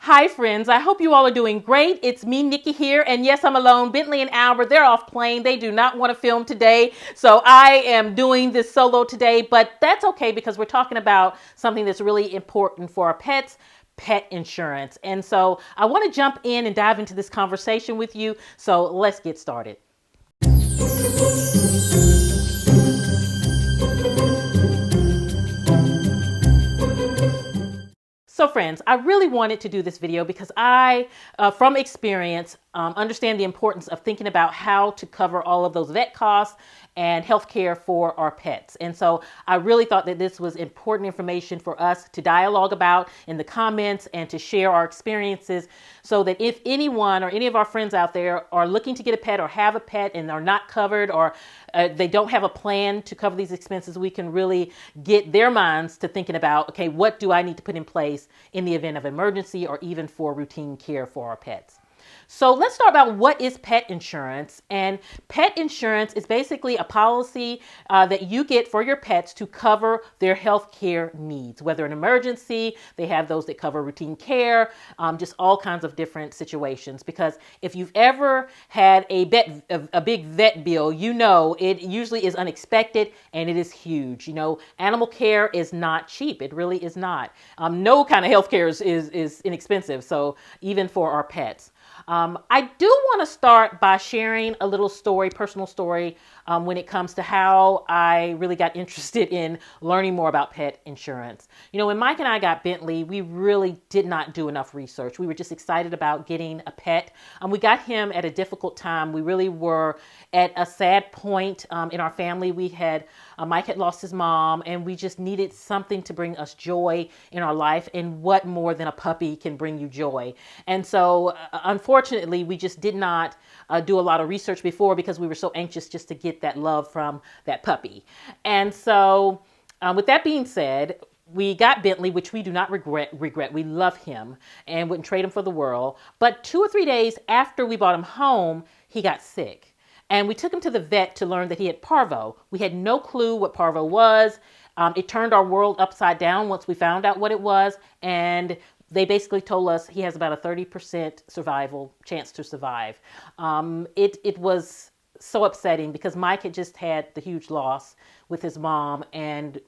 Hi friends, I hope you all are doing great. It's me, Nikki here, and yes, I'm alone. Bentley and Albert, they're off playing. They do not want to film today, so I am doing this solo today, but that's okay because we're talking about something that's really important for our pets, pet insurance. And so I want to jump in and dive into this conversation with you, so let's get started. So friends, I really wanted to do this video because I, from experience, understand the importance of thinking about how to cover all of those vet costs and healthcare for our pets. And so I really thought that this was important information for us to dialogue about in the comments and to share our experiences so that if anyone or any of our friends out there are looking to get a pet or have a pet and are not covered or they don't have a plan to cover these expenses, we can really get their minds to thinking about, okay, what do I need to put in place in the event of emergency or even for routine care for our pets? So let's start about what is pet insurance. And pet insurance is basically a policy that you get for your pets to cover their health care needs, whether an emergency, they have those that cover routine care, just all kinds of different situations. Because if you've ever had a big vet bill, you know it usually is unexpected and it is huge. You know, animal care is not cheap. It really is not. No kind of health care is inexpensive. So even for our pets. I do want to start by sharing a little story, personal story, when it comes to how I really got interested in learning more about pet insurance. You know, when Mike and I got Bentley, we really did not do enough research. We were just excited about getting a pet. We got him at a difficult time. We really were at a sad point in our family. Mike had lost his mom, and we just needed something to bring us joy in our life. And what more than a puppy can bring you joy? And so, unfortunately, we just did not do a lot of research before because we were so anxious just to get that love from that puppy. And so, with that being said, we got Bentley, which we do not regret. We love him and wouldn't trade him for the world. But 2 or 3 days after we bought him home, he got sick. And we took him to the vet to learn that he had parvo. We had no clue what parvo was. It turned our world upside down once we found out what it was. And they basically told us he has about a 30% chance to survive. It was so upsetting because Mike had just had the huge loss with his mom, and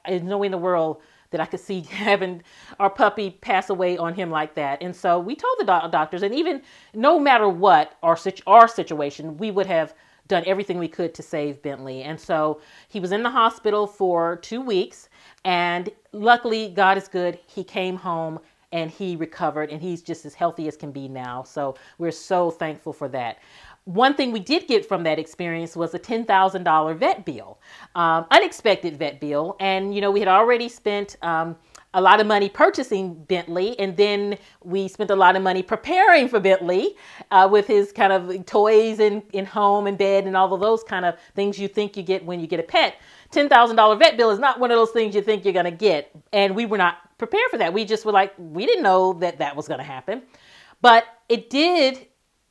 there's no way in the world that I could see having our puppy pass away on him like that. And so we told the doctors, and even no matter what our situation, we would have done everything we could to save Bentley. And so he was in the hospital for 2 weeks, and luckily, God is good. He came home and he recovered, and he's just as healthy as can be now. So we're so thankful for that. One thing we did get from that experience was a $10,000 vet bill, unexpected vet bill. And, you know, we had already spent a lot of money purchasing Bentley, and then we spent a lot of money preparing for Bentley with his kind of toys in home and bed and all of those kind of things you think you get when you get a pet. $10,000 vet bill is not one of those things you think you're going to get. And we were not prepared for that. We just were like, we didn't know that was going to happen. But it did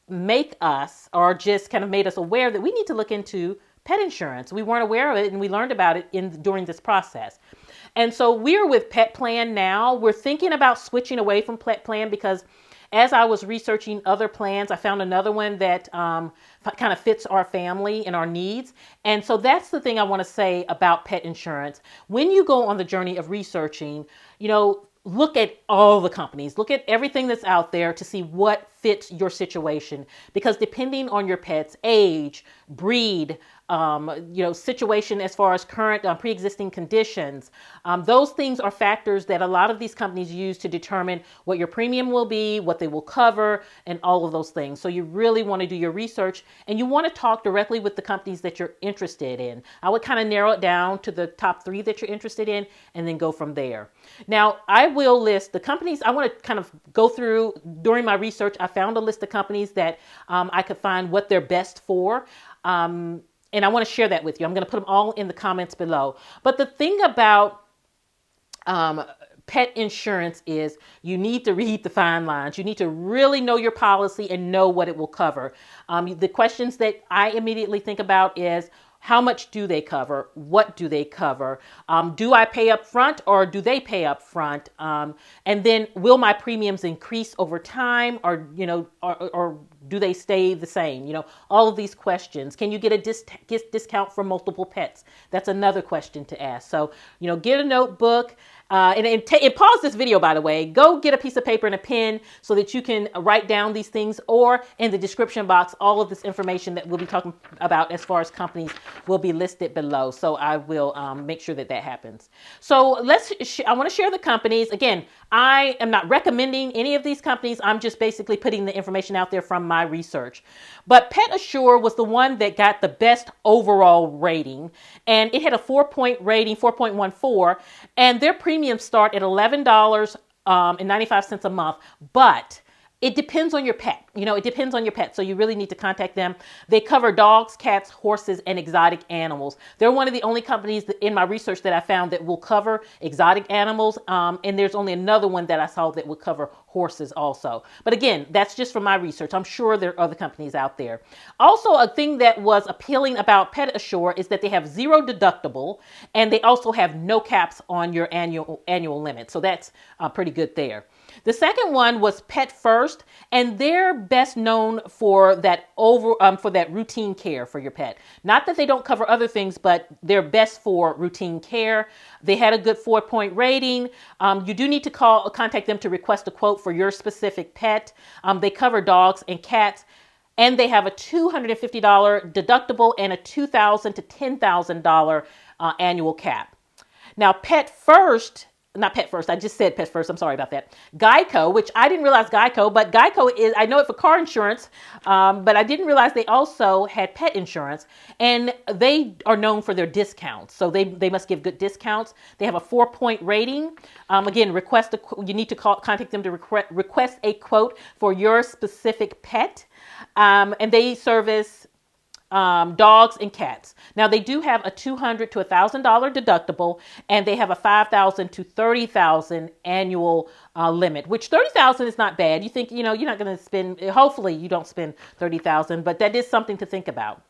make us, or just kind of made us aware that we need to look into pet insurance. We weren't aware of it, and we learned about it during this process. And so we're with Pet Plan now. We're thinking about switching away from Pet Plan because as I was researching other plans, I found another one that kind of fits our family and our needs. And so that's the thing I want to say about pet insurance. When you go on the journey of researching, you know, look at all the companies, look at everything that's out there to see what fits your situation. Because depending on your pet's age, breed, situation as far as current pre-existing conditions, those things are factors that a lot of these companies use to determine what your premium will be, what they will cover, and all of those things. So you really want to do your research, and you want to talk directly with the companies that you're interested in. I would kind of narrow it down to the top 3 that you're interested in, and then go from there. Now, I will list the companies. I want to kind of go through, during my research, I found a list of companies that I could find what they're best for. And I want to share that with you. I'm going to put them all in the comments below. But the thing about pet insurance is you need to read the fine lines. You need to really know your policy and know what it will cover. The questions that I immediately think about is, How much do they cover? What do they cover? Do I pay up front or do they pay up front? And then will my premiums increase over time, or, or do they stay the same? All of these questions. Can you get a discount for multiple pets? That's another question to ask. So, get a notebook. And pause this video, by the way. Go get a piece of paper and a pen so that you can write down these things, or in the description box, all of this information that we'll be talking about as far as companies will be listed below. So I will make sure that happens. So I want to share the companies. Again, I am not recommending any of these companies. I'm just basically putting the information out there from my research. But PetAssure was the one that got the best overall rating, and it had a 4-point rating, 4.14, and their premiums start at $11.95 a month, but it depends on your pet. It depends on your pet. So you really need to contact them. They cover dogs, cats, horses, and exotic animals. They're one of the only companies in my research that I found that will cover exotic animals. And there's only another one that I saw that will cover horses also. But again, that's just from my research. I'm sure there are other companies out there. Also, a thing that was appealing about PetAssure is that they have 0 deductible, and they also have no caps on your annual limit. So that's pretty good there. The second one was Pet First, and they're best known for that routine care for your pet. Not that they don't cover other things, but they're best for routine care. They had a good 4-point rating. You do need to contact them to request a quote for your specific pet. They cover dogs and cats, and they have a $250 deductible and a $2,000 to $10,000 annual cap. Now, not Pet First, I just said Pet First, I'm sorry about that. Geico, which I didn't realize but Geico is, I know it for car insurance, but I didn't realize they also had pet insurance, and they are known for their discounts. So they must give good discounts. They have a 4-point rating. Again, you need to contact them to request a quote for your specific pet. And they service dogs and cats. Now they do have a $200 to $1,000 deductible, and they have a $5,000 to $30,000 annual limit, which $30,000 is not bad. You think, you're not going to spend, hopefully you don't spend $30,000, but that is something to think about.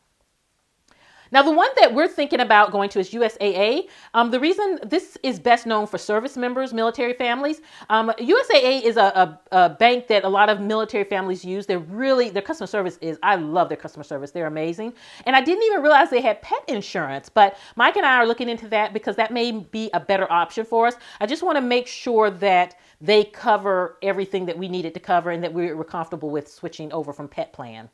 Now, the one that we're thinking about going to is USAA. The reason this is best known for service members, military families. USAA is a bank that a lot of military families use. Their customer service I love their customer service. They're amazing. And I didn't even realize they had pet insurance, but Mike and I are looking into that because that may be a better option for us. I just want to make sure that they cover everything that we needed to cover and that we're comfortable with switching over from pet plan.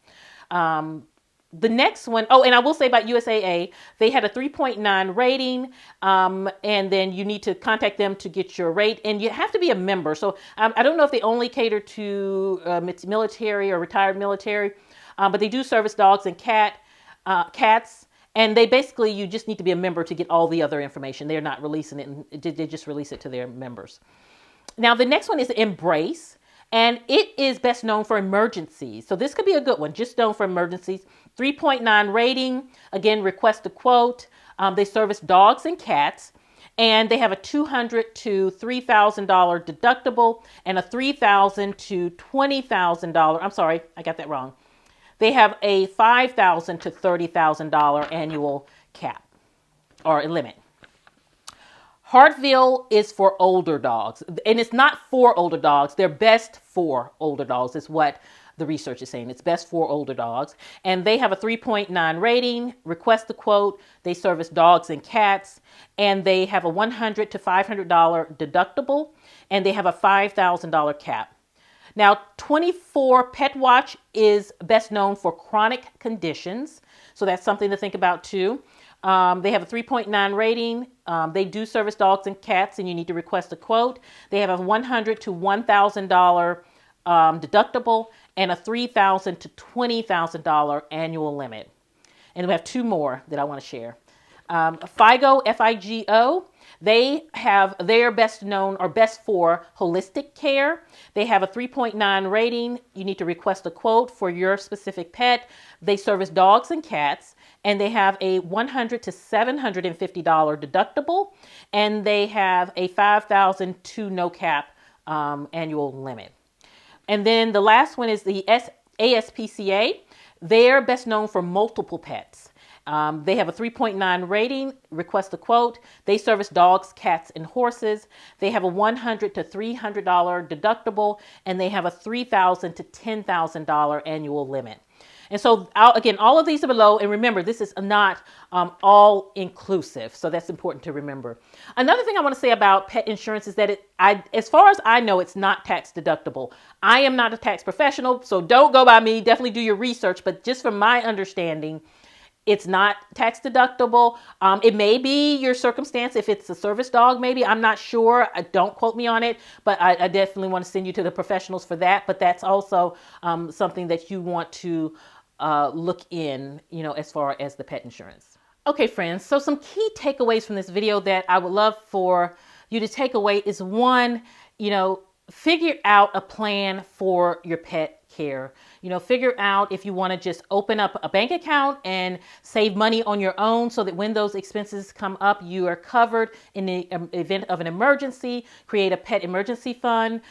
The next one, and I will say about USAA, they had a 3.9 rating, and then you need to contact them to get your rate, and you have to be a member. So I don't know if they only cater to military or retired military, but they do service dogs and cats, and you just need to be a member to get all the other information. They're not releasing it, they just release it to their members. Now, the next one is Embrace. And it is best known for emergencies. So this could be a good one, just known for emergencies. 3.9 rating. Again, request a quote. They service dogs and cats. And they have a $200 to $3,000 deductible and a $3,000 to $20,000. I'm sorry, I got that wrong. They have a $5,000 to $30,000 annual cap or limit. SUMMERVILLE is for older dogs, and it's not for older dogs. They're best for older dogs is what the research is saying. It's best for older dogs, and they have a 3.9 rating. Request the quote. They service dogs and cats, and they have a $100 to $500 deductible, and they have a $5,000 cap. Now, 24 Pet Watch is best known for chronic conditions, so that's something to think about too. They have a 3.9 rating. They do service dogs and cats, and you need to request a quote. They have a $100 to $1,000 deductible and a $3,000 to $20,000 annual limit. And we have 2 more that I want to share. FIGO, F-I-G-O, they're best known or best for holistic care. They have a 3.9 rating. You need to request a quote for your specific pet. They service dogs and cats, and they have a $100 to $750 deductible, and they have a $5,000 to no cap annual limit. And then the last one is the ASPCA. They're best known for multiple pets. They have a 3.9 rating, request a quote. They service dogs, cats, and horses. They have a $100 to $300 deductible, and they have a $3,000 to $10,000 annual limit. And so, again, all of these are below. And remember, this is not all inclusive. So that's important to remember. Another thing I want to say about pet insurance is that as far as I know, it's not tax deductible. I am not a tax professional, so don't go by me. Definitely do your research. But just from my understanding, it's not tax deductible. It may be your circumstance. If it's a service dog, maybe. I'm not sure. Don't quote me on it, but I definitely want to send you to the professionals for that. But that's also something that you want to look in, as far as the pet insurance. Okay, friends. So some key takeaways from this video that I would love for you to take away is one, figure out a plan for your pet care. Figure out if you want to just open up a bank account and save money on your own so that when those expenses come up, you are covered in the event of an emergency. Create a pet emergency fund.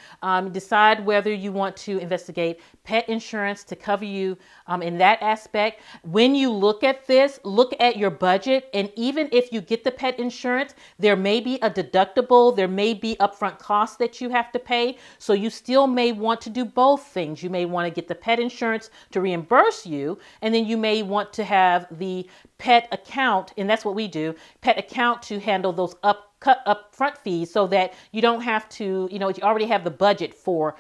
Decide whether you want to investigate pet insurance to cover you in that aspect. When you look at this, look at your budget. And even if you get the pet insurance, there may be a deductible. There may be upfront costs that you have to pay. So you still may want to do both things. You may want to get the pet insurance to reimburse you, and then you may want to have the pet account, and that's what we do, pet account to handle those upfront fees so that you don't have to, you already have the budget for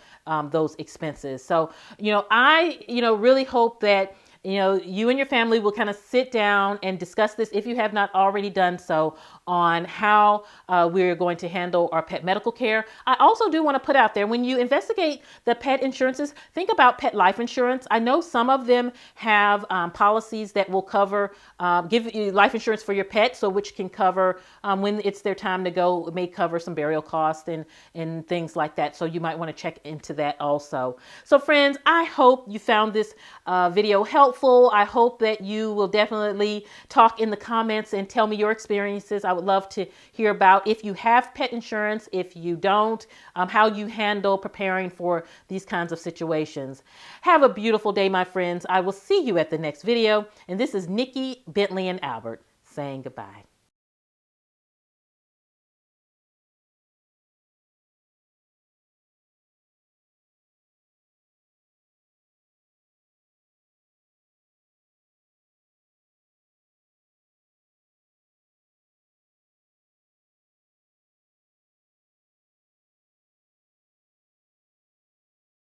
those expenses. So, I, really hope that you and your family will kind of sit down and discuss this, if you have not already done so, on how we're going to handle our pet medical care. I also do want to put out there, when you investigate the pet insurances, think about pet life insurance. I know some of them have policies that will cover, give you life insurance for your pet, so which can cover when it's their time to go, it may cover some burial costs and things like that. So you might want to check into that also. So friends, I hope you found this video helpful. I hope that you will definitely talk in the comments and tell me your experiences. I would love to hear about if you have pet insurance, if you don't, how you handle preparing for these kinds of situations. Have a beautiful day, my friends. I will see you at the next video. And this is Nikki, Bentley, and Albert saying goodbye.